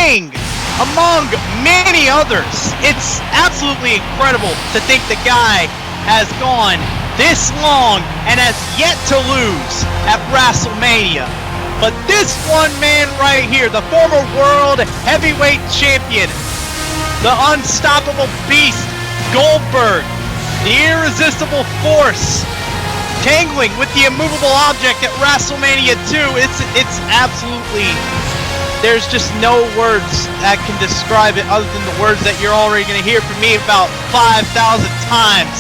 Sting, among many others. It's absolutely incredible to think the guy has gone this long and has yet to lose at WrestleMania. But this one man right here, the former world heavyweight champion, the unstoppable beast, Goldberg, the irresistible force, tangling with the immovable object at WrestleMania 2, it's absolutely, there's just no words that can describe it other than the words that you're already going to hear from me about 5,000 times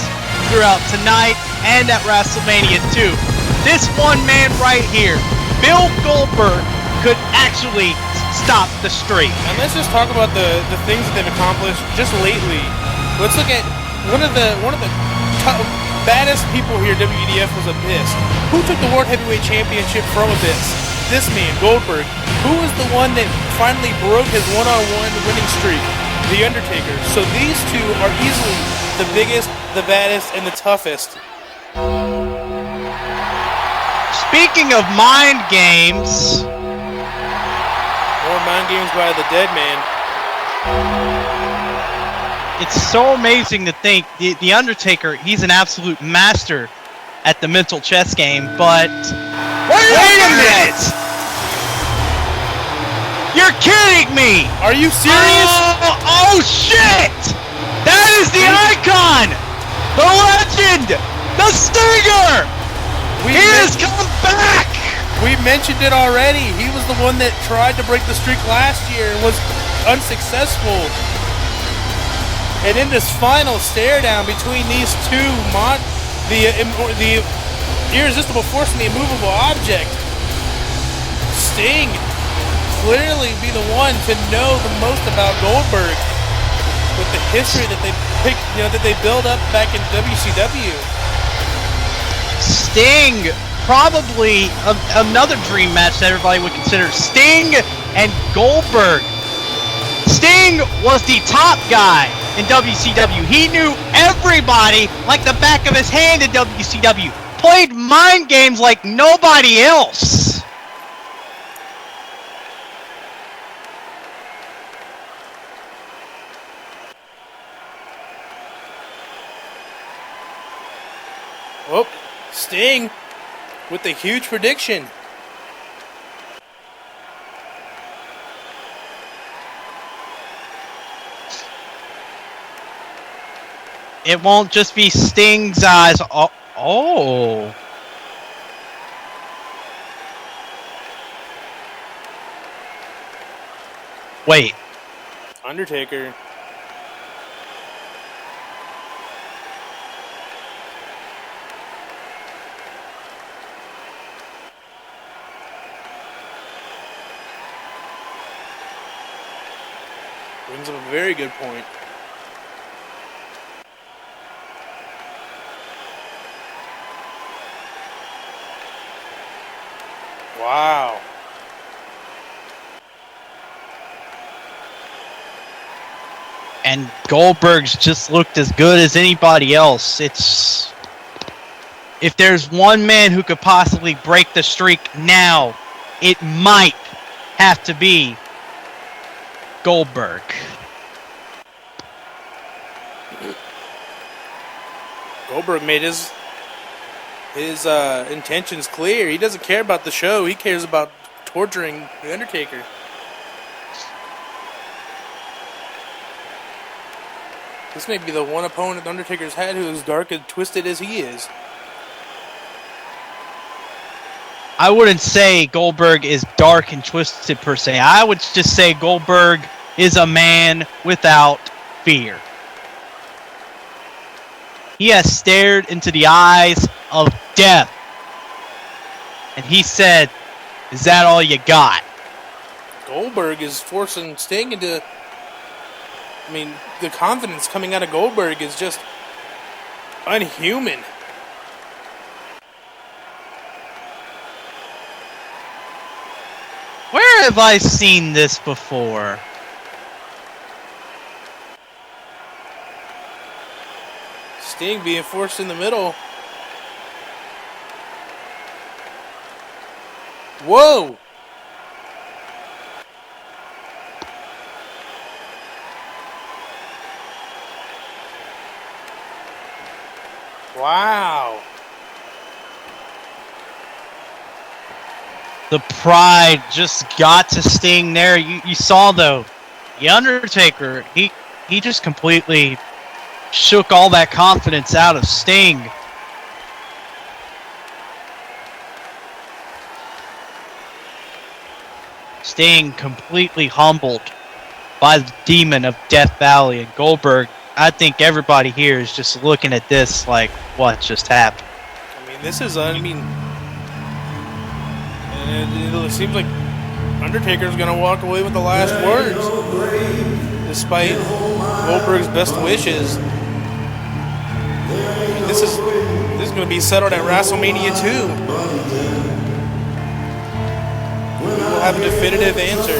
throughout tonight and at WrestleMania 2. This one man right here, Bill Goldberg, could actually stop the streak. And let's just talk about the things that they've accomplished just lately. Let's look at one of the baddest people here. WEDF was Abyss. Who took the World Heavyweight Championship from Abyss? This man, Goldberg. Who was the one that finally broke his one-on-one winning streak? The Undertaker. So these two are easily the biggest, the baddest, and the toughest. Speaking of mind games, more mind games by the dead man. It's so amazing to think the Undertaker, he's an absolute master at the mental chess game, but wait a minute! You're kidding me! Are you serious? Oh shit! That is the icon! The legend! The Stinger! He has come back! We mentioned it already. He was the one that tried to break the streak last year and was unsuccessful. And in this final stare down between these two, the irresistible force and the immovable object, Sting clearly be the one to know the most about Goldberg with the history that they picked, that they built up back in WCW. Sting, probably another dream match that everybody would consider. Sting and Goldberg. Sting was the top guy in WCW. He knew everybody like the back of his hand in WCW. Played mind games like nobody else. Oh, Sting with a huge prediction. It won't just be Sting's eyes. Oh. Wait. Undertaker. Brings up a very good point. Wow. And Goldberg's just looked as good as anybody else. If there's one man who could possibly break the streak now, it might have to be Goldberg. Goldberg made his intentions clear. He doesn't care about the show. He cares about torturing the Undertaker. This may be the one opponent the Undertaker's had who is dark and twisted as he is. I wouldn't say Goldberg is dark and twisted per se. I would just say Goldberg is a man without fear. He has stared into the eyes of death. And he said, "Is that all you got?" Goldberg is forcing Sting into... I mean, the confidence coming out of Goldberg is just unhuman. Where have I seen this before? Sting being forced in the middle. Whoa! Wow. The pride just got to Sting there. You saw, though, the Undertaker, he just completely shook all that confidence out of Sting. Sting completely humbled by the demon of Death Valley, and Goldberg, I think everybody here is just looking at this like, what just happened? I mean, this is, it seems like Undertaker's going to walk away with the last words, despite Goldberg's best wishes. I mean, this is going to be settled at WrestleMania 2. We'll have a definitive answer.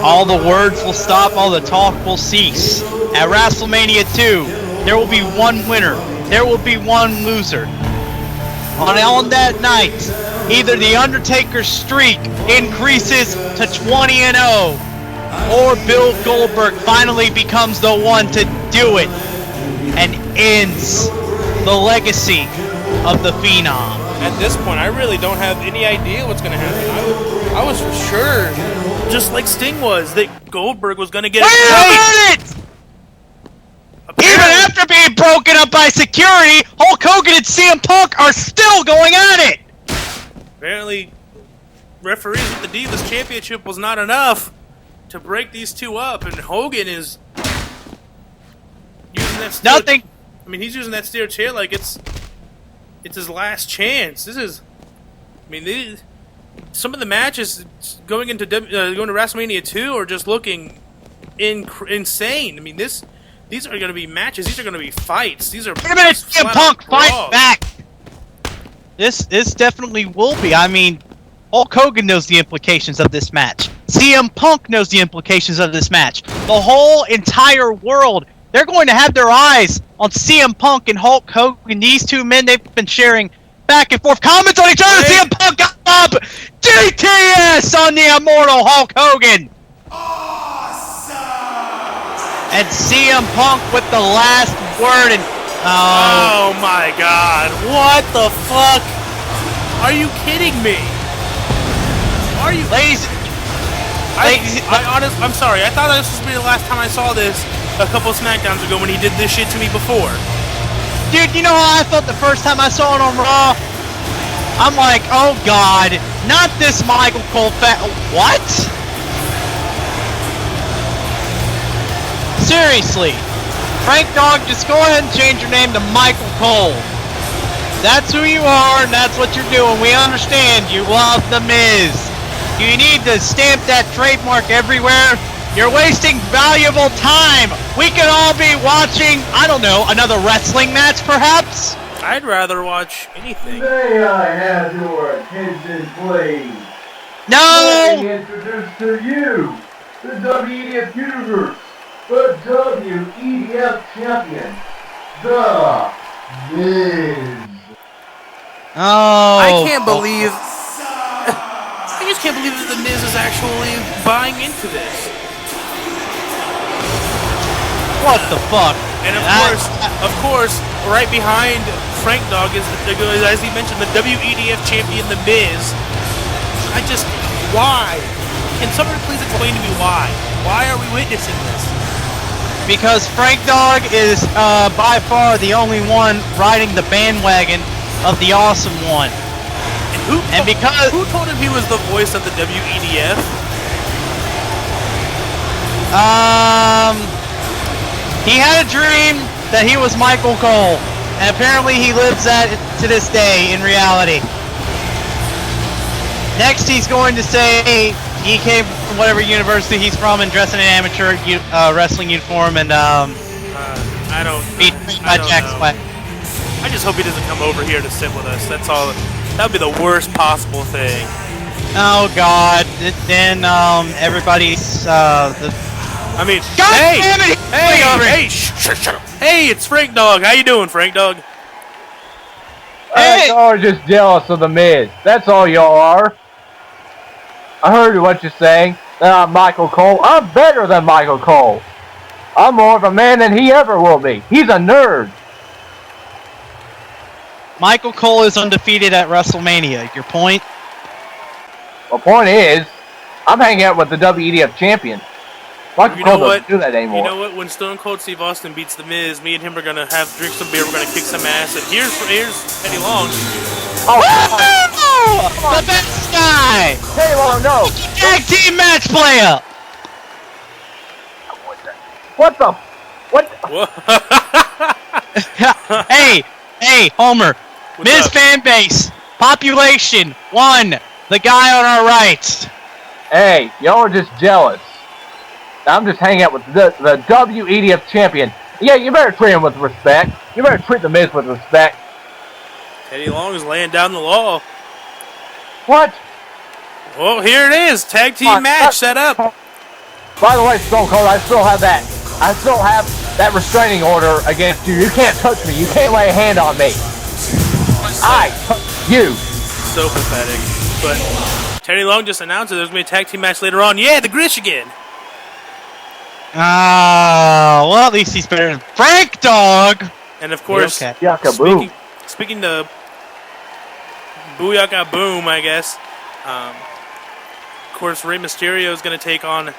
All the words will stop, all the talk will cease. At WrestleMania 2, there will be one winner, there will be one loser. On that night, either the Undertaker's streak increases to 20-0, or Bill Goldberg finally becomes the one to do it and ends the legacy of the Phenom. At this point, I really don't have any idea what's going to happen. I was for sure, just like Sting was, that Goldberg was going to get Wait a minute! Even after being broken up by security, Hulk Hogan and CM Punk are still going at it! Apparently, referees with the Divas Championship was not enough to break these two up, and Hogan is using that steel... Nothing. I mean, he's using that steel chair like it's his last chance. This is... I mean, some of the matches going into WrestleMania 2 are just looking insane. I mean, these are going to be matches. These are going to be fights. These are... Wait a minute, CM Punk, fight back! This definitely will be. I mean, Hulk Hogan knows the implications of this match. CM Punk knows the implications of this match. The whole entire world, they're going to have their eyes on CM Punk and Hulk Hogan. These two men, they've been sharing back and forth comments on each other. CM Punk got up! GTS on the immortal Hulk Hogan! Awesome! And CM Punk with the last word, and oh my God! What the fuck? Are you kidding me? Are you, ladies? I'm sorry. I thought this was the last time I saw this a couple Smackdowns ago when he did this shit to me before. Dude, you know how I felt the first time I saw it on Raw? I'm like, oh God, not this Michael Cole what? Seriously, Frank Dog, just go ahead and change your name to Michael Cole. That's who you are, and that's what you're doing. We understand you love The Miz. You need to stamp that trademark everywhere. You're wasting valuable time. We could all be watching, I don't know, another wrestling match, perhaps? I'd rather watch anything. May I have your attention, please? No! Let me introduce to you the WEDF Universe, the WEDF Champion, The Miz. Oh. I can't believe... I just can't believe that The Miz is actually buying into this. What the fuck? And of course, right behind Frank Dog is, as he mentioned, the WEDF champion, The Miz. Why? Can somebody please explain to me why? Why are we witnessing this? Because Frank Dog is by far the only one riding the bandwagon of the Awesome One. And who told him he was the voice of the WEDF? He had a dream that he was Michael Cole, and apparently he lives that to this day in reality. Next, he's going to say he came from whatever university he's from and dressed in an amateur wrestling uniform and beat by Jack Swag. I just hope he doesn't come over here to sit with us. That's all. That would be the worst possible thing. Oh God! Then everybody's God damn it! Hey! Shut up! Hey, it's Frank Dog. How you doing, Frank Dog? Hey, y'all are just jealous of The Miz. That's all y'all are. I heard what you're saying. I'm Michael Cole. I'm better than Michael Cole. I'm more of a man than he ever will be. He's a nerd. Michael Cole is undefeated at WrestleMania. Your point? My point is, I'm hanging out with the WEDF champion. Michael Cole doesn't do that anymore. You know what? When Stone Cold Steve Austin beats The Miz, me and him are going to drink some beer, we're going to kick some ass, and here's Eddie Long. Oh, the best guy! Hey, Long, no! Tag team match player! What the? What? Hey, Homer. Miz fan base, population 1, the guy on our right. Hey, y'all are just jealous. I'm just hanging out with the WEDF champion. Yeah, you better treat him with respect. You better treat the Miz with respect. Eddie Long is laying down the law. What? Well, here it is. Tag team match set up. By the way, Stone Cold, I still have that that restraining order against you. You can't touch me. You can't lay a hand on me. I touch you. So pathetic. But Teddy Long just announced that there's going to be a tag team match later on. Yeah, the Grish again. Well, at least he's better than Frank Dog. And of course, speaking to Booyaka Boom, I guess. Of course, Rey Mysterio is going to take on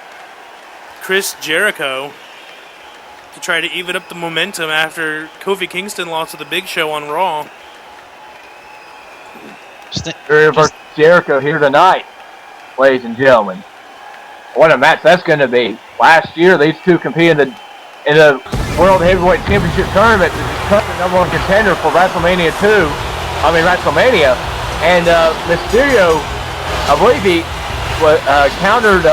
Chris Jericho to try to even up the momentum after Kofi Kingston lost to the Big Show on Raw. Jericho here tonight, ladies and gentlemen. What a match that's going to be. Last year, these two competed in the World Heavyweight Championship tournament to become the #1 contender for WrestleMania. And Mysterio, I believe he countered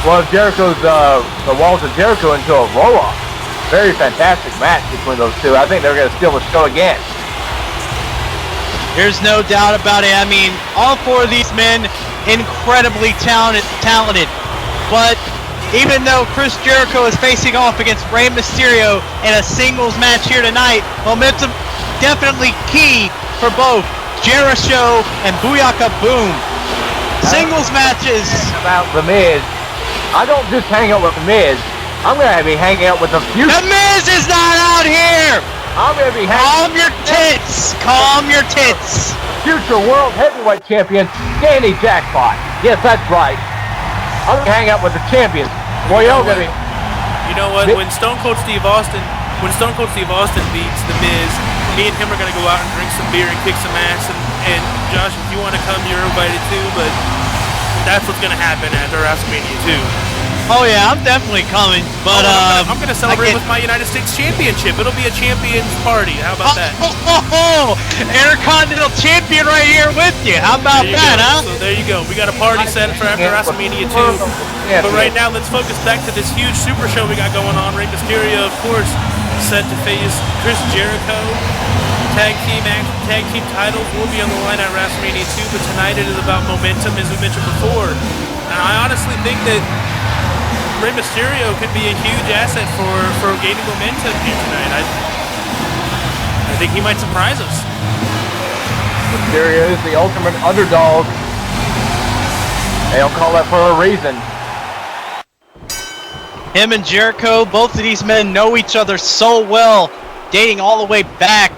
one of Jericho's the walls of Jericho into a roll-up. Very fantastic match between those two. I think they're going to steal the show again. There's no doubt about it. I mean, all 4 of these men, incredibly talented. But even though Chris Jericho is facing off against Rey Mysterio in a singles match here tonight, momentum definitely key for both Jericho and Booyaka Boom. Singles matches. About The Miz, I don't just hang out with The Miz. I'm going to be hanging out with the future. The Miz is not out here! I'm going to be Calm your tits! Calm your tits! Future World Heavyweight Champion, Danny Jackpot. Yes, that's right. I'm going to hang out with the champions. Boy, y'all going to be... You know what? When Stone Cold Steve Austin beats The Miz, me and him are going to go out and drink some beer and kick some ass. And Josh, if you want to come, you're invited too, but that's what's going to happen at WrestleMania 2. Oh yeah, I'm definitely coming, but I'm gonna celebrate with my United States Championship. It'll be a champions party. How about that? Intercontinental Champion right here with you. How about that, huh? So there you go. We got a party set for after WrestleMania 2. But right now, let's focus back to this huge Super Show we got going on. Rey Mysterio, of course, set to face Chris Jericho. Tag team titles will be on the line at WrestleMania 2, but tonight it is about momentum, as we mentioned before. And I honestly think that Rey Mysterio could be a huge asset for gaining momentum here tonight. I think he might surprise us. Mysterio is the ultimate underdog. They don't call that for a reason. Him and Jericho, both of these men know each other so well, dating all the way back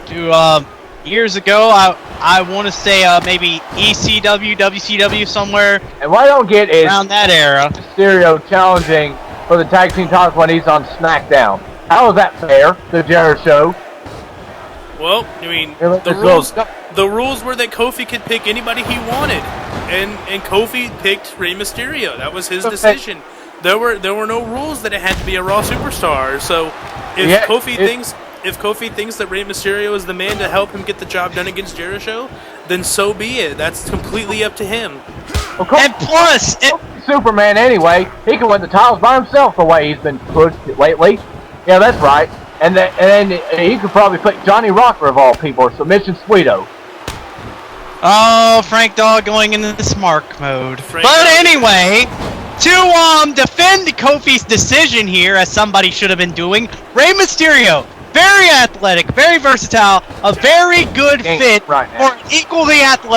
to years ago. I want to say maybe ECW, WCW, somewhere. And what I don't get is around that era. Mysterio challenging for the tag team titles when he's on Smackdown. How is that fair to Jericho? Well, I mean, the rules were that Kofi could pick anybody he wanted, and Kofi picked Rey Mysterio. That was his decision. There were no rules that it had to be a Raw superstar. So if Kofi thinks that Rey Mysterio is the man to help him get the job done against Jericho, then so be it. That's completely up to him. Well, and plus, Superman anyway. He can win the titles by himself the way he's been pushed lately. Yeah, that's right. And then he could probably pick Johnny Rocker of all people, or Submission Sweeto. Oh, Frank Dog going into the smart mode. Anyway, to defend Kofi's decision here, as somebody should have been doing, Rey Mysterio. Very athletic, very versatile, a very good fit for an equally athletic